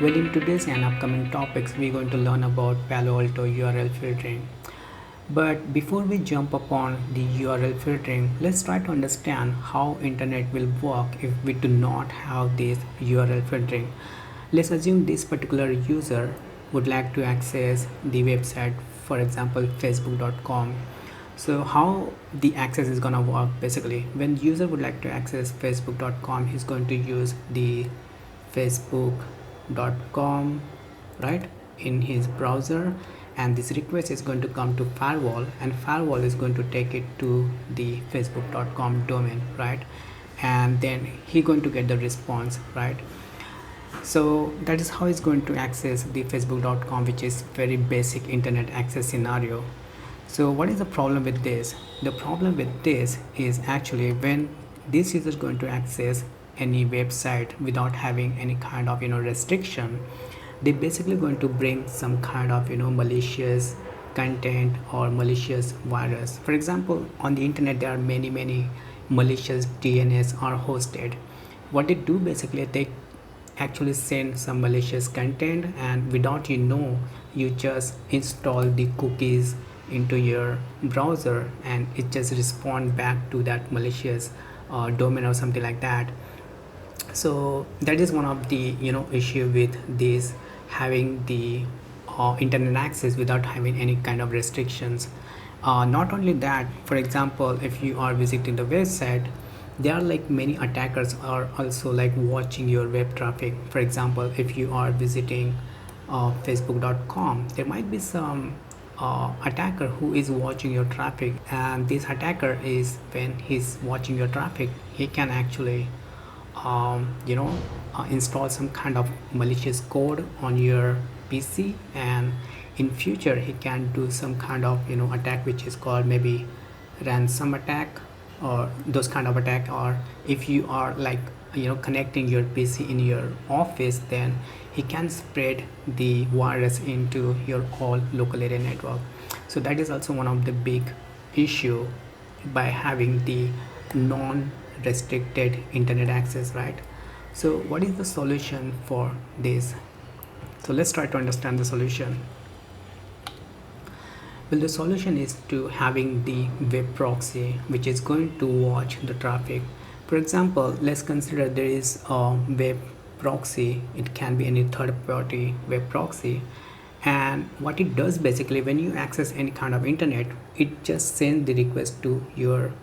Well, in today's and upcoming topics, we're going to learn about Palo Alto URL filtering. But before we jump upon the URL filtering, let's try to understand how internet will work if we do not have this URL filtering. Let's assume this particular user would like to access the website, for example, facebook.com. So how the access is gonna work basically, when user would like to access facebook.com, he's going to use the facebook.com right in his browser, and this request is going to come to firewall, and firewall is going to take it to the facebook.com domain, right? And then he going to get the response, right? So that is how he's going to access the facebook.com, which is very basic internet access scenario. So what is the problem with this? The problem with this is actually when this user is going to access any website without having any kind of restriction, they basically going to bring some kind of malicious content or malicious virus. For example, on the internet there are many malicious DNS are hosted. What they do basically, they actually send some malicious content, and without you just install the cookies into your browser, and it just respond back to that malicious domain or something like that. So that is one of the issue with this, having the internet access without having any kind of restrictions. Not only that, for example, if you are visiting the website, there are like many attackers are also like watching your web traffic. For example, if you are visiting facebook.com, there might be some attacker who is watching your traffic, and this attacker is, when he's watching your traffic, he can actually install some kind of malicious code on your PC, and in future he can do some kind of attack which is called maybe ransom attack or those kind of attack. Or if you are like connecting your PC in your office, then he can spread the virus into your whole local area network. So that is also one of the big issue by having the non-restricted internet access, right? So what is the solution for this? So let's try to understand the solution. Well, the solution is to having the web proxy which is going to watch the traffic. For example, let's consider there is a web proxy. It can be any third-party web proxy, and what it does basically, when you access any kind of internet, it just sends the request to your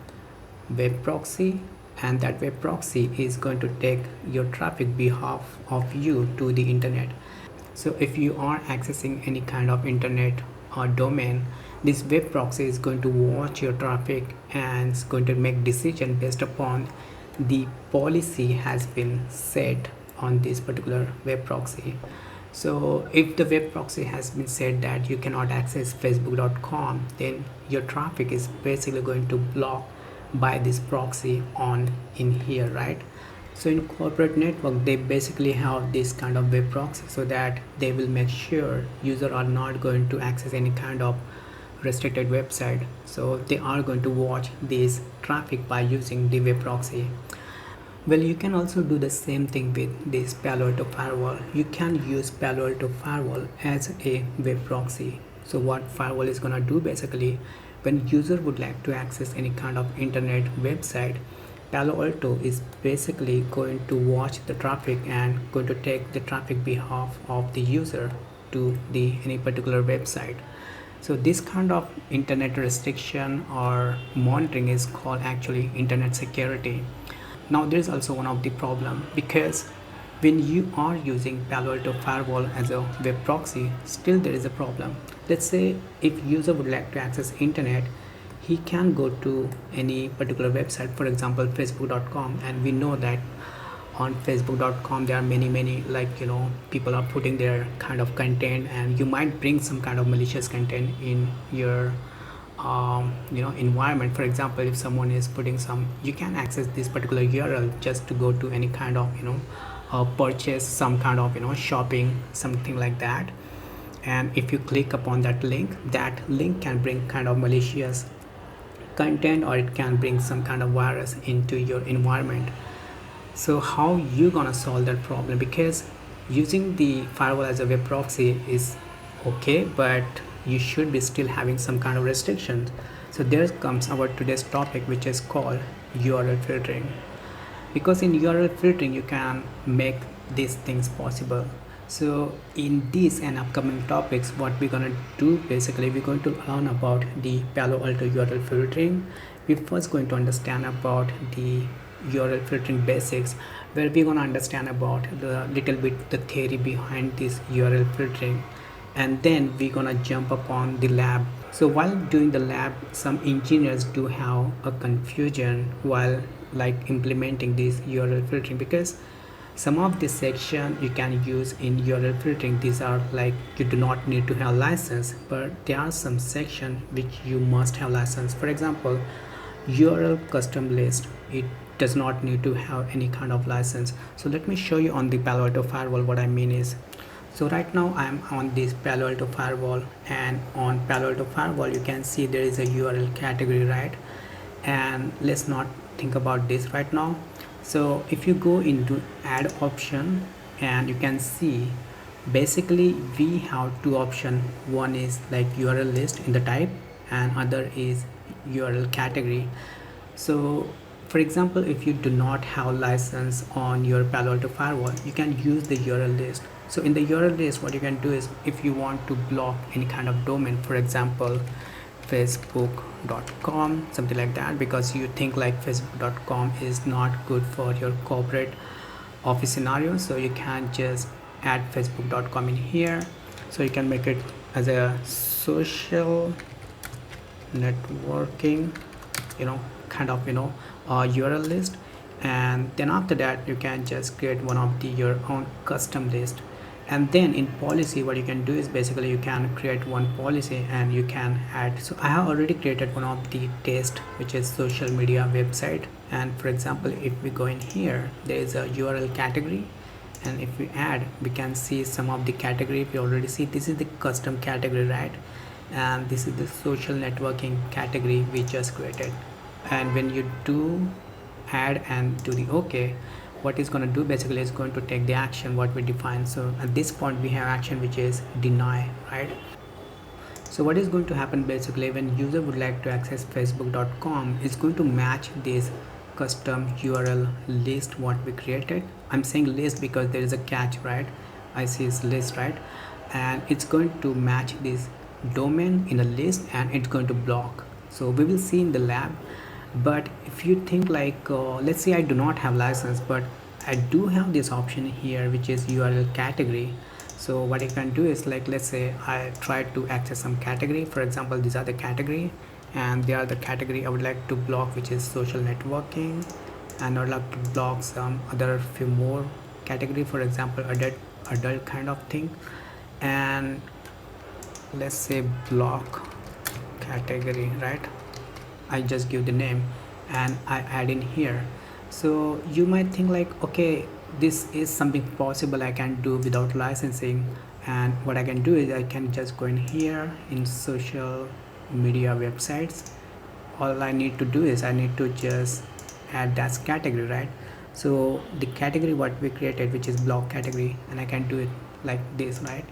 web proxy, and that web proxy is going to take your traffic behalf of you to the internet. So if you are accessing any kind of internet or domain, this web proxy is going to watch your traffic and is going to make decision based upon the policy has been set on this particular web proxy. So if the web proxy has been said that you cannot access facebook.com, then your traffic is basically going to block by this proxy on in here, right? So in corporate network, they basically have this kind of web proxy so that they will make sure users are not going to access any kind of restricted website. So they are going to watch this traffic by using the web proxy. Well, you can also do the same thing with this Palo Alto Firewall. You can use Palo Alto Firewall as a web proxy. So what firewall is gonna do basically, when user would like to access any kind of internet website, Palo Alto is basically going to watch the traffic and going to take the traffic behalf of the user to the any particular website. So this kind of internet restriction or monitoring is called actually internet security. Now there is also one of the problem, because when you are using Palo Alto Firewall as a web proxy, still there is a problem. Let's say if user would like to access internet, he can go to any particular website, for example facebook.com, and we know that on facebook.com there are many like people are putting their kind of content, and you might bring some kind of malicious content in your environment. For example, if someone is putting some, you can access this particular URL just to go to any kind of purchase some kind of shopping, something like that. And if you click upon that link can bring kind of malicious content, or it can bring some kind of virus into your environment. So how you gonna solve that problem? Because Using the firewall as a web proxy is okay, but you should be still having some kind of restrictions. So there comes our today's topic, which is called URL filtering. Because in URL filtering you can make these things possible. So in these and upcoming topics, what we're gonna do, basically we're going to learn about the Palo Alto URL filtering. We're first going to understand about the URL filtering basics, where we're gonna understand about the little bit the theory behind this URL filtering, and then we're gonna jump upon the lab. So while doing the lab, some engineers do have a confusion while like implementing this URL filtering, because some of the section you can use in URL filtering, these are like you do not need to have license, but there are some section which you must have license. For example, URL custom list, it does not need to have any kind of license. So let me show you on the Palo Alto Firewall what I mean is. So right now I'm on this Palo Alto Firewall, and on Palo Alto Firewall you can see there is a URL category, right? And let's not think about this right now. So if you go into add option, and you can see basically we have two options. One is like URL list in the type, and other is URL category. So for example, if you do not have license on your Palo Alto Firewall, you can use the URL list. So in the URL list, what you can do is, if you want to block any kind of domain, for example facebook.com, something like that, because you think like facebook.com is not good for your corporate office scenario, so you can just add facebook.com in here. So you can make it as a social networking, kind of URL list, and then after that you can just create one of your own custom list. And then in policy, what you can do is basically you can create one policy and you can add. So I have already created one of the test, which is social media website. And for example, if we go in here, there is a URL category, and if we add, we can see some of the category. If you already see, this is the custom category, right? And this is the social networking category we just created. And when you do add and do the OK, what is going to do basically is going to take the action what we define. So at this point we have action which is deny, right? So what is going to happen basically, when user would like to access facebook.com, it's going to match this custom URL list what we created. I'm saying list because there is a catch, right? I see it's list, right? And it's going to match this domain in a list, and it's going to block. So we will see in the lab. But if you think like let's say I do not have license, but I do have this option here which is URL category. So what I can do is, like, let's say I try to access some category. For example, these are the category, and they are the category I would like to block, which is social networking, and I would like to block some other few more category, for example adult kind of thing. And let's say block category, right? I just give the name and I add in here. So you might think like, okay, this is something possible I can do without licensing. And what I can do is I can just go in here in social media websites. All I need to do is I need to just add that category, right? So the category what we created, which is block category, and I can do it like this, right?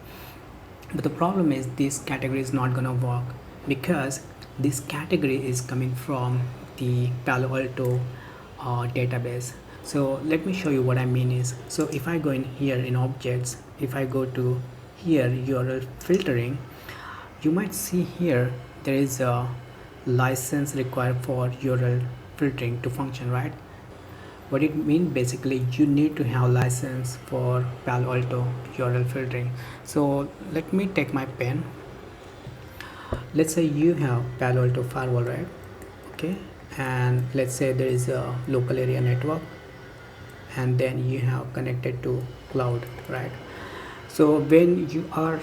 But the problem is this category is not gonna work, because this category is coming from the Palo Alto database. So let me show you what I mean is, so if I go in here in objects, if I go to here URL filtering, you might see here there is a license required for URL filtering to function, right? What it means basically, you need to have license for Palo Alto URL filtering. So let me take my pen. Let's say you have Palo Alto Firewall, right? Okay, and let's say there is a local area network, and then you have connected to cloud, right? So when you are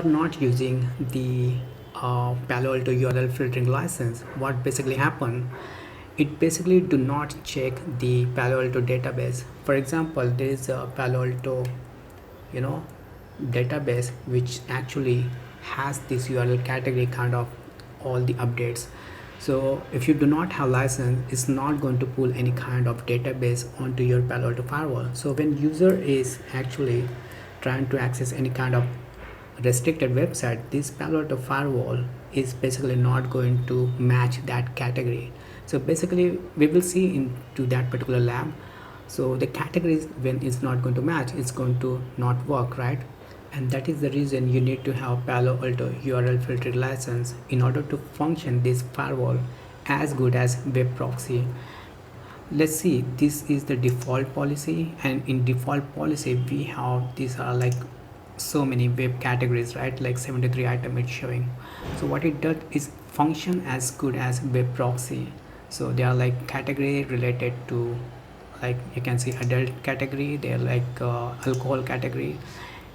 not using the Palo Alto URL filtering license, what basically happen, it basically do not check the Palo Alto database. For example, there is a Palo Alto database which actually has this URL category kind of all the updates. So if you do not have license, it's not going to pull any kind of database onto your Palo Alto firewall. So when user is actually trying to access any kind of restricted website, this Palo Alto firewall is basically not going to match that category. So basically we will see into that particular lab. So the categories, when it's not going to match, it's going to not work, right? And that is the reason you need to have Palo Alto URL filtering license in order to function this firewall as good as web proxy. Let's see, this is the default policy, and in default policy we have, these are like so many web categories, right? Like 73 item it's showing. So what it does is function as good as web proxy. So they are like category related to, like you can see adult category, they're like alcohol category.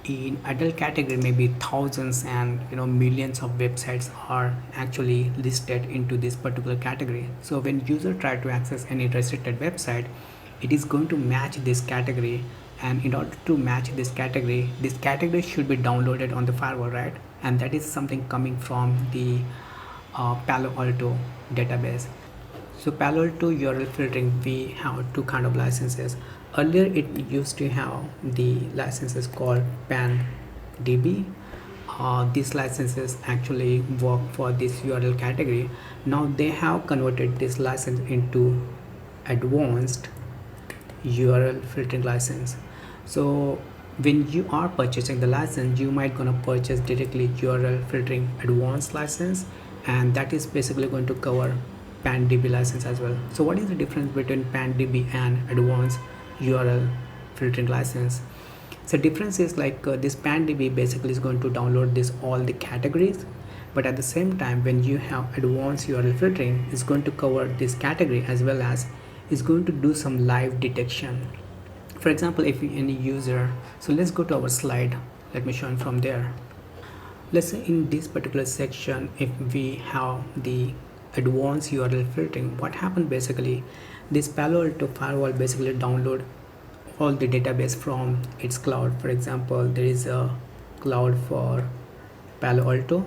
In adult category maybe thousands and millions of websites are actually listed into this particular category. So when user try to access any restricted website, it is going to match this category, and in order to match this category should be downloaded on the firewall, right? And that is something coming from the Palo Alto database. So Palo Alto URL filtering, we have two kind of licenses. Earlier it used to have the licenses called PanDB. These licenses actually work for this URL category. Now they have converted this license into advanced URL filtering license. So when you are purchasing the license, you might gonna purchase directly URL filtering advanced license, and that is basically going to cover PanDB license as well. So what is the difference between PanDB and advanced URL filtering license? So difference is like this PanDB basically is going to download this all the categories, but at the same time when you have advanced URL filtering, it's going to cover this category as well as is going to do some live detection. For example, if any user, so let's go to our slide, let me show you from there. Let's say in this particular section, if we have the advanced URL filtering, what happened basically, this Palo Alto firewall basically download all the database from its cloud. For example, there is a cloud for Palo Alto,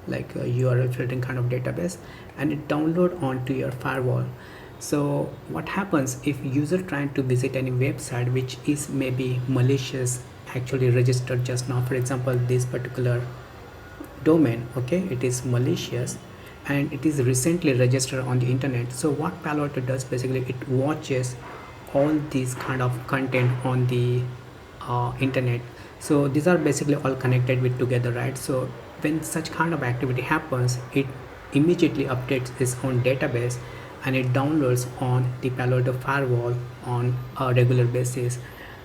like a URL filtering kind of database, and it download onto your firewall. So what happens if user trying to visit any website which is maybe malicious, actually registered just now, for example this particular domain, okay, it is malicious and it is recently registered on the internet. So what Palo Alto does basically, it watches all these kind of content on the internet. So these are basically all connected with together, right? So when such kind of activity happens, it immediately updates its own database and it downloads on the Palo Alto firewall on a regular basis.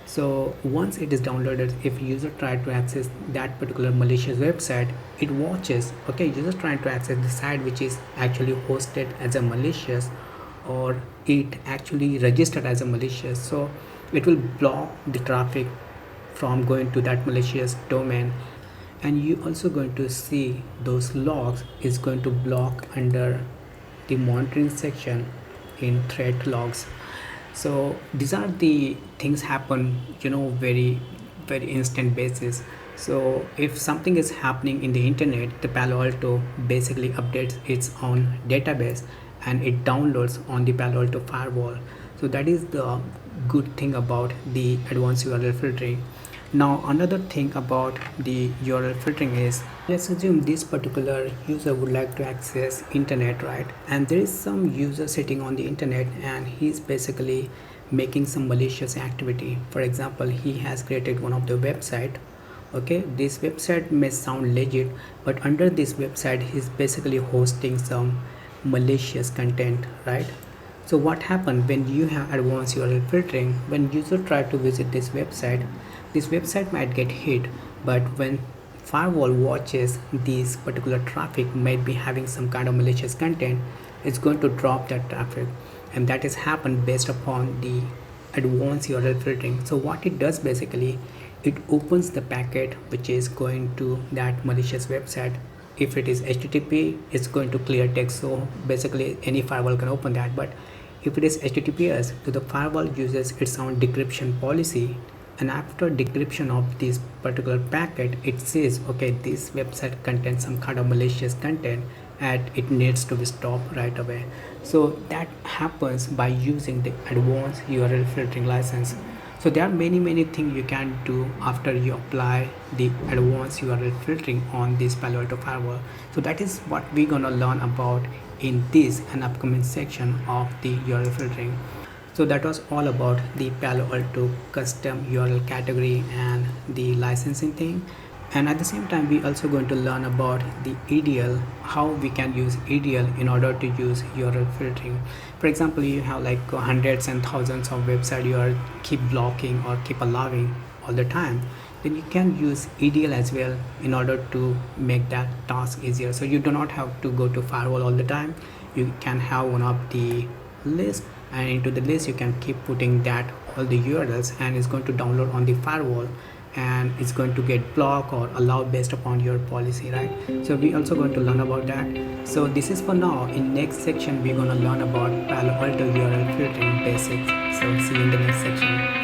So once it is downloaded, if user try to access that particular malicious website, it watches, okay, user trying to access the site which is actually hosted as a malicious, or it actually registered as a malicious. So it will block the traffic from going to that malicious domain, and you also going to see those logs is going to block under the monitoring section in threat logs. So these are the things happen very instant basis. So if something is happening in the internet, the Palo Alto basically updates its own database and it downloads on the Palo Alto firewall. So that is the good thing about the advanced URL filtering. Now another thing about the URL filtering is, let's assume this particular user would like to access internet, right? And there is some user sitting on the internet and he's basically making some malicious activity. For example, he has created one of the website. Okay, this website may sound legit, but under this website he's basically hosting some malicious content, right? So what happened when you have advanced URL filtering, when user try to visit this website might get hit, but when firewall watches this particular traffic might be having some kind of malicious content, it's going to drop that traffic, and that is happened based upon the advanced URL filtering. So what it does basically, it opens the packet which is going to that malicious website. If it is HTTP, it's going to clear text, so basically any firewall can open that. But if it is HTTPS, so the firewall uses its own decryption policy, and after decryption of this particular packet, it says, okay, this website contains some kind of malicious content, and it needs to be stopped right away. So that happens by using the advanced URL filtering license. So there are many things you can do after you apply the advanced URL filtering on this Palo Alto Firewall. So that is what we're gonna learn about in this and upcoming section of the URL filtering. So that was all about the Palo Alto custom URL category and the licensing thing. And at the same time, we also going to learn about the EDL, how we can use EDL in order to use URL filtering. For example, you have like hundreds and thousands of websites you are keep blocking or keep allowing all the time. Then you can use EDL as well in order to make that task easier. So you do not have to go to firewall all the time. You can have one of the list, and into the list you can keep putting that all the URLs, and it's going to download on the firewall, and it's going to get blocked or allowed based upon your policy, right? So we also going to learn about that. So this is for now. In next section we're going to learn about Palo Alto URL filtering basics. So see you in the next section.